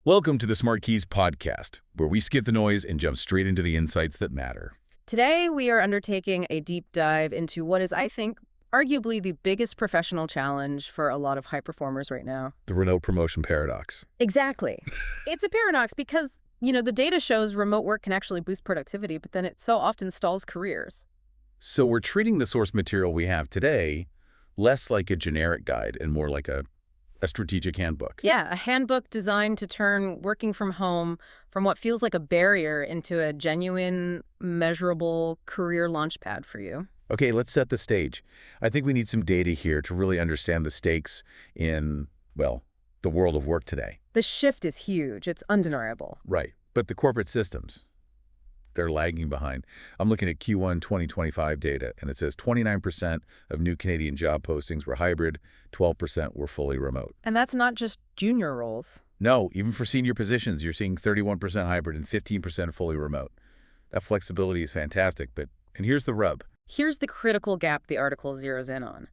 Welcome to the SmartKeys podcast, where we skip the noise and jump straight into the insights that matter. Today, we are undertaking a deep dive into what is, I think, arguably the biggest professional challenge for a lot of high performers right now. The remote promotion paradox. Exactly. It's a paradox because, the data shows remote work can actually boost productivity, but then it so often stalls careers. So we're treating the source material we have today less like a generic guide and more like a strategic handbook. Yeah, a handbook designed to turn working from home from what feels like a barrier into a genuine, measurable career launchpad for you. Okay, let's set the stage. I think we need some data here to really understand the stakes in, well, the world of work today. The shift is huge. It's undeniable. Right, but the corporate systems, they're lagging behind. I'm looking at Q1 2025 data, and it says 29% of new Canadian job postings were hybrid, 12% were fully remote. And that's not just junior roles. No, even for senior positions, you're seeing 31% hybrid and 15% fully remote. That flexibility is fantastic, and here's the rub. Here's the critical gap the article zeroes in on.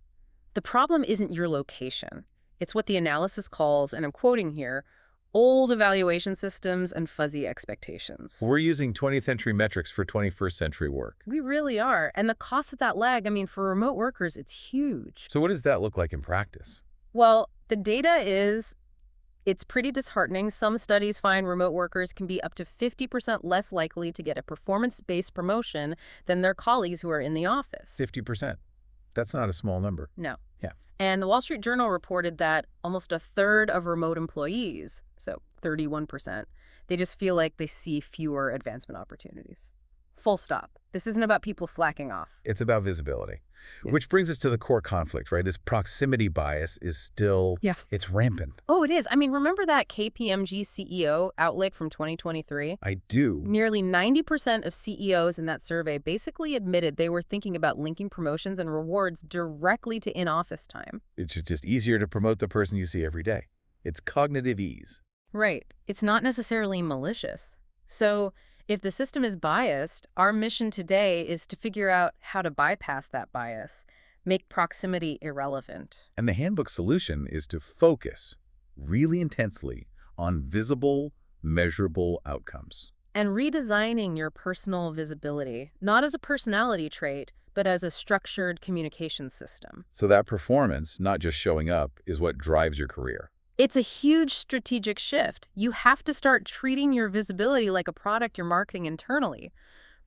The problem isn't your location. It's what the analysis calls, and I'm quoting here, old evaluation systems and fuzzy expectations. We're using 20th century metrics for 21st century work. We really are. And the cost of that lag, for remote workers, it's huge. So what does that look like in practice? Well, the data it's pretty disheartening. Some studies find remote workers can be up to 50% less likely to get a performance-based promotion than their colleagues who are in the office. 50%. That's not a small number. No. Yeah. And the Wall Street Journal reported that almost a third of remote employees, so 31%, they just feel like they see fewer advancement opportunities. Full stop. This isn't about people slacking off. It's about visibility, Yeah. which brings us to the core conflict, right? This proximity bias is still, it's rampant. Oh, it is. Remember that KPMG CEO outlook from 2023? I do. Nearly 90% of CEOs in that survey basically admitted they were thinking about linking promotions and rewards directly to in-office time. It's just easier to promote the person you see every day. It's cognitive ease. Right. It's not necessarily malicious. So if the system is biased, our mission today is to figure out how to bypass that bias, make proximity irrelevant. And the handbook solution is to focus really intensely on visible, measurable outcomes. And redesigning your personal visibility, not as a personality trait, but as a structured communication system. So that performance, not just showing up, is what drives your career. It's a huge strategic shift. You have to start treating your visibility like a product you're marketing internally.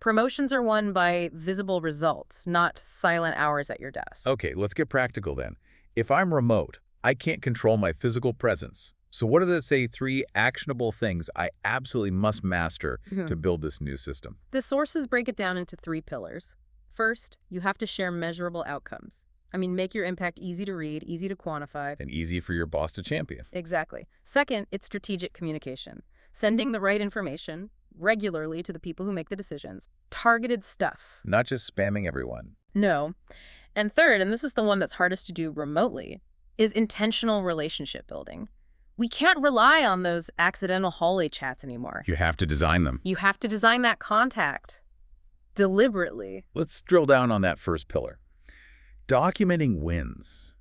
Promotions are won by visible results, not silent hours at your desk. Okay, let's get practical then. If I'm remote, I can't control my physical presence. So what are the, say, 3 actionable things I absolutely must master to build this new system? The sources break it down into 3 pillars. First, you have to share measurable outcomes. Make your impact easy to read, easy to quantify. And easy for your boss to champion. Exactly. Second, it's strategic communication. Sending the right information regularly to the people who make the decisions. Targeted stuff. Not just spamming everyone. No. And third, and this is the one that's hardest to do remotely, is intentional relationship building. We can't rely on those accidental hallway chats anymore. You have to design them. You have to design that contact deliberately. Let's drill down on that first pillar. Documenting wins.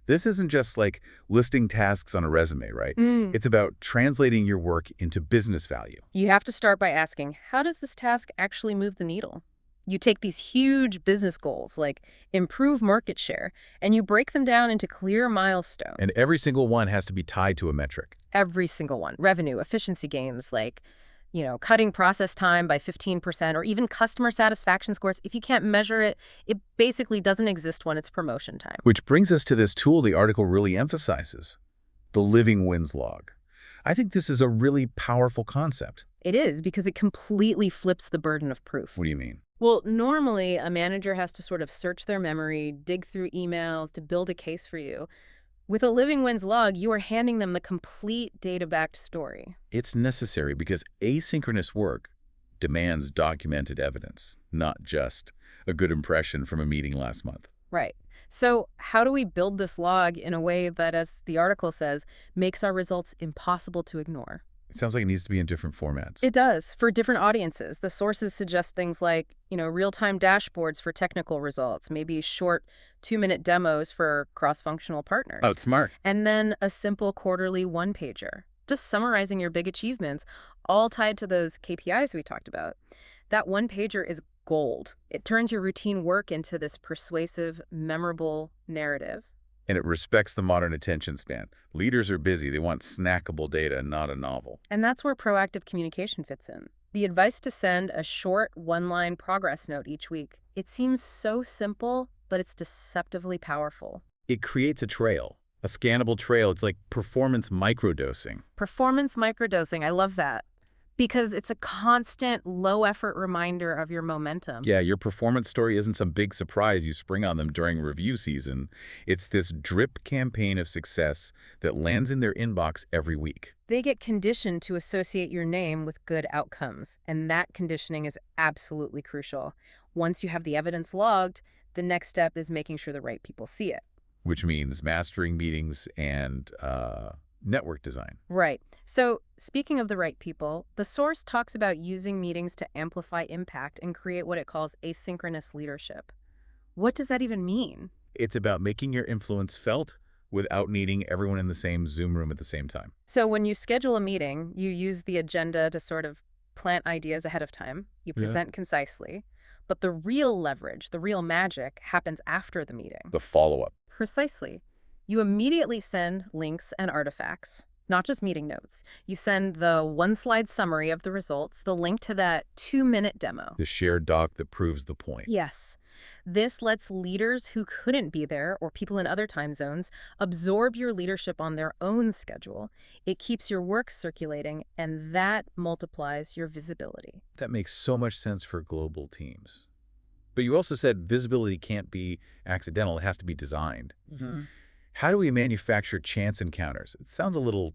This isn't just like listing tasks on a resume, right? It's about translating your work into business value. You have to start by asking, how does this task actually move the needle? You take these huge business goals, like improve market share, and you break them down into clear milestones. And every single one has to be tied to a metric. Every single one. Revenue, efficiency gains, like cutting process time by 15%, or even customer satisfaction scores. If you can't measure it, it basically doesn't exist when it's promotion time. Which brings us to this tool the article really emphasizes, the living wins log. I think this is a really powerful concept. It is, because it completely flips the burden of proof. What do you mean? Well, normally a manager has to sort of search their memory, dig through emails to build a case for you. With a living wins log, you are handing them the complete data-backed story. It's necessary because asynchronous work demands documented evidence, not just a good impression from a meeting last month. Right. So how do we build this log in a way that, as the article says, makes our results impossible to ignore? It sounds like it needs to be in different formats. It does, for different audiences. The sources suggest things like, real-time dashboards for technical results, maybe short 2-minute demos for cross-functional partners. Oh, it's smart. And then a simple quarterly one-pager. just summarizing your big achievements, all tied to those KPIs we talked about. That one-pager is gold. It turns your routine work into this persuasive, memorable narrative. And it respects the modern attention span. Leaders are busy. They want snackable data, not a novel. And that's where proactive communication fits in. The advice to send a short one-line progress note each week. It seems so simple, but it's deceptively powerful. It creates a trail, a scannable trail. It's like performance microdosing. Performance microdosing, I love that. Because it's a constant, low-effort reminder of your momentum. Yeah, your performance story isn't some big surprise you spring on them during review season. It's this drip campaign of success that lands in their inbox every week. They get conditioned to associate your name with good outcomes, and that conditioning is absolutely crucial. Once you have the evidence logged, the next step is making sure the right people see it. Which means mastering meetings and network design. Right. So, speaking of the right people, the source talks about using meetings to amplify impact and create what it calls asynchronous leadership. What does that even mean? It's about making your influence felt without needing everyone in the same Zoom room at the same time. So when you schedule a meeting, you use the agenda to sort of plant ideas ahead of time. You present concisely. But the real leverage, the real magic, happens after the meeting. The follow-up. Precisely. You immediately send links and artifacts, not just meeting notes. You send the one-slide summary of the results, the link to that 2-minute demo. The shared doc that proves the point. Yes. This lets leaders who couldn't be there, or people in other time zones, absorb your leadership on their own schedule. It keeps your work circulating, and that multiplies your visibility. That makes so much sense for global teams. But you also said visibility can't be accidental. It has to be designed. How do we manufacture chance encounters? It sounds a little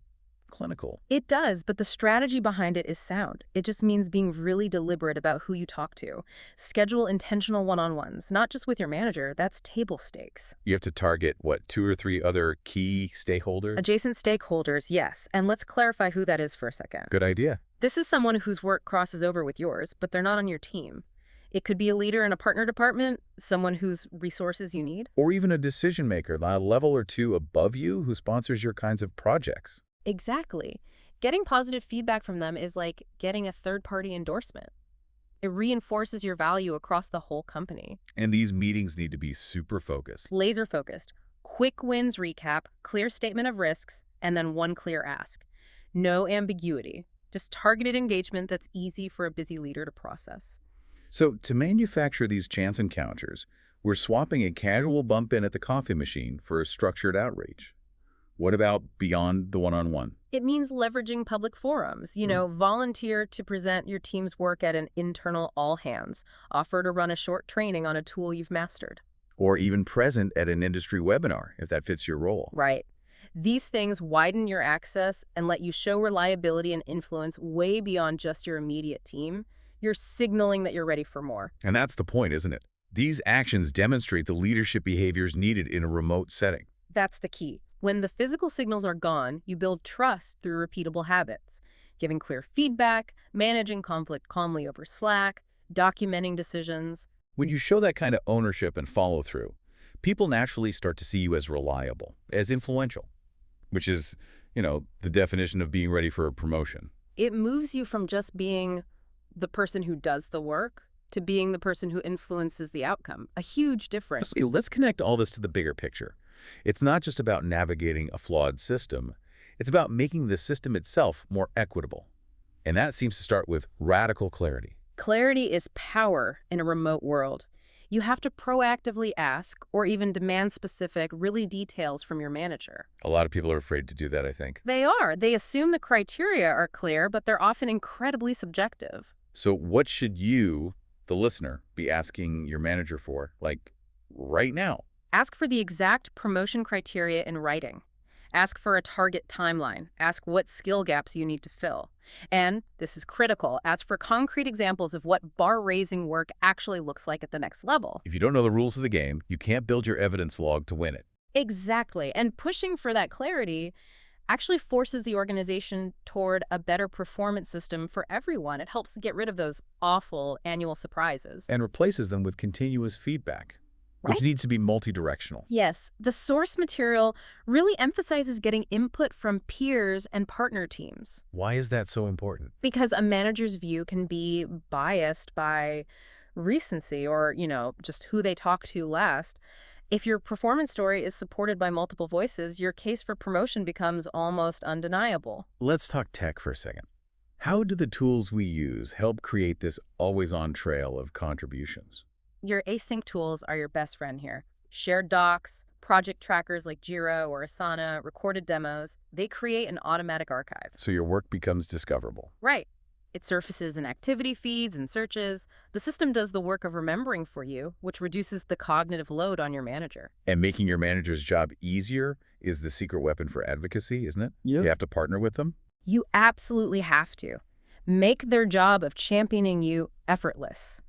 clinical. It does, but the strategy behind it is sound. It just means being really deliberate about who you talk to. Schedule intentional one-on-ones, not just with your manager. That's table stakes. You have to target, what, 2 or 3 other key stakeholders? Adjacent stakeholders, yes. And let's clarify who that is for a second. Good idea. This is someone whose work crosses over with yours, but they're not on your team. It could be a leader in a partner department, someone whose resources you need. Or even a decision maker, a level or 2 above you who sponsors your kinds of projects. Exactly. Getting positive feedback from them is like getting a third-party endorsement. It reinforces your value across the whole company. And these meetings need to be super focused. Laser-focused. Quick wins recap, clear statement of risks, and then one clear ask. No ambiguity. Just targeted engagement that's easy for a busy leader to process. So to manufacture these chance encounters, we're swapping a casual bump in at the coffee machine for a structured outreach. What about beyond the one-on-one? It means leveraging public forums. Volunteer to present your team's work at an internal all-hands. Offer to run a short training on a tool you've mastered. Or even present at an industry webinar, if that fits your role. Right. These things widen your access and let you show reliability and influence way beyond just your immediate team. You're signaling that you're ready for more. And that's the point, isn't it? These actions demonstrate the leadership behaviors needed in a remote setting. That's the key. When the physical signals are gone, you build trust through repeatable habits. Giving clear feedback, managing conflict calmly over Slack, documenting decisions. When you show that kind of ownership and follow-through, people naturally start to see you as reliable, as influential, which is, the definition of being ready for a promotion. It moves you from just being the person who does the work to being the person who influences the outcome. A huge difference. Let's connect all this to the bigger picture. It's not just about navigating a flawed system. It's about making the system itself more equitable. And that seems to start with radical clarity. Clarity is power in a remote world. You have to proactively ask or even demand specific, really details from your manager. A lot of people are afraid to do that, I think. They are. They assume the criteria are clear, but they're often incredibly subjective. So what should you, the listener, be asking your manager for, right now? Ask for the exact promotion criteria in writing. Ask for a target timeline. Ask what skill gaps you need to fill. And, this is critical, ask for concrete examples of what bar-raising work actually looks like at the next level. If you don't know the rules of the game, you can't build your evidence log to win it. Exactly. And pushing for that clarity actually forces the organization toward a better performance system for everyone. It helps get rid of those awful annual surprises. And replaces them with continuous feedback. which needs to be multi-directional. Yes, the source material really emphasizes getting input from peers and partner teams. Why is that so important? Because a manager's view can be biased by recency or, just who they talk to last. If your performance story is supported by multiple voices, your case for promotion becomes almost undeniable. Let's talk tech for a second. How do the tools we use help create this always-on trail of contributions? Your async tools are your best friend here. Shared docs, project trackers like Jira or Asana, recorded demos, they create an automatic archive. So your work becomes discoverable. Right. It surfaces in activity feeds and searches. The system does the work of remembering for you, which reduces the cognitive load on your manager. And making your manager's job easier is the secret weapon for advocacy, isn't it? Yep. You have to partner with them. You absolutely have to. Make their job of championing you effortless.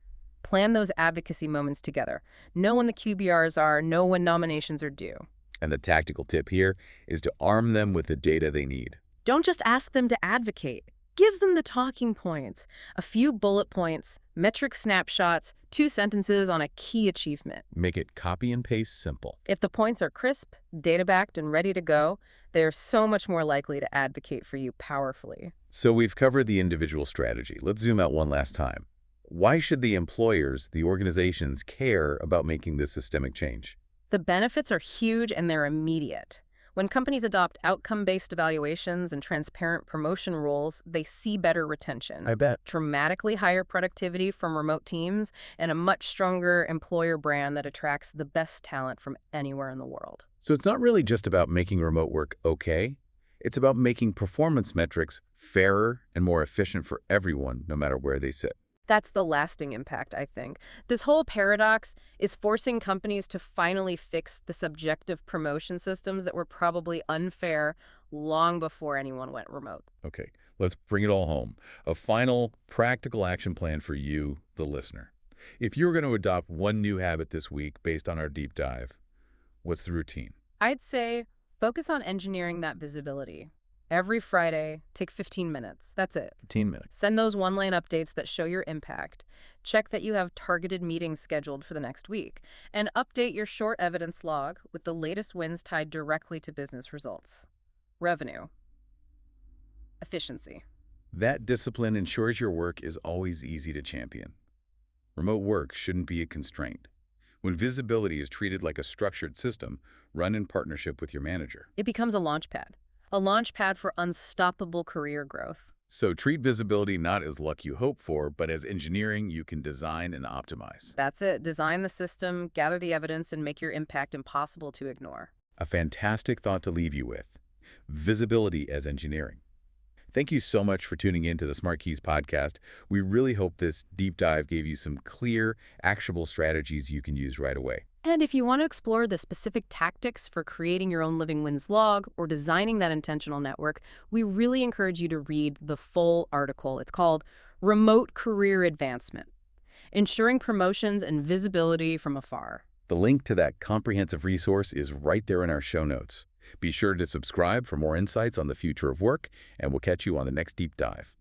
Plan those advocacy moments together. Know when the QBRs are, know when nominations are due. And the tactical tip here is to arm them with the data they need. Don't just ask them to advocate. Give them the talking points, a few bullet points, metric snapshots, 2 sentences on a key achievement. Make it copy and paste simple. If the points are crisp, data-backed, and ready to go, they're so much more likely to advocate for you powerfully. So we've covered the individual strategy. Let's zoom out one last time. Why should the employers, the organizations, care about making this systemic change? The benefits are huge and they're immediate. When companies adopt outcome-based evaluations and transparent promotion rules, they see better retention. I bet. Dramatically higher productivity from remote teams, and a much stronger employer brand that attracts the best talent from anywhere in the world. So it's not really just about making remote work okay. It's about making performance metrics fairer and more efficient for everyone, no matter where they sit. That's the lasting impact, I think. This whole paradox is forcing companies to finally fix the subjective promotion systems that were probably unfair long before anyone went remote. Okay, let's bring it all home. A final, practical action plan for you, the listener. If you're going to adopt one new habit this week based on our deep dive, what's the routine? I'd say focus on engineering that visibility. Every Friday, take 15 minutes. That's it. 15 minutes. Send those one-line updates that show your impact. Check that you have targeted meetings scheduled for the next week. And update your short evidence log with the latest wins tied directly to business results. Revenue. Efficiency. That discipline ensures your work is always easy to champion. Remote work shouldn't be a constraint. When visibility is treated like a structured system, run in partnership with your manager. It becomes a launchpad. A launchpad for unstoppable career growth. So treat visibility not as luck you hope for, but as engineering you can design and optimize. That's it. Design the system, gather the evidence, and make your impact impossible to ignore. A fantastic thought to leave you with. Visibility as engineering. Thank you so much for tuning in to the SmartKeys podcast. We really hope this deep dive gave you some clear, actionable strategies you can use right away. And if you want to explore the specific tactics for creating your own living wins log or designing that intentional network, we really encourage you to read the full article. It's called Remote Career Advancement: Ensuring Promotions and Visibility from Afar. The link to that comprehensive resource is right there in our show notes. Be sure to subscribe for more insights on the future of work, and we'll catch you on the next deep dive.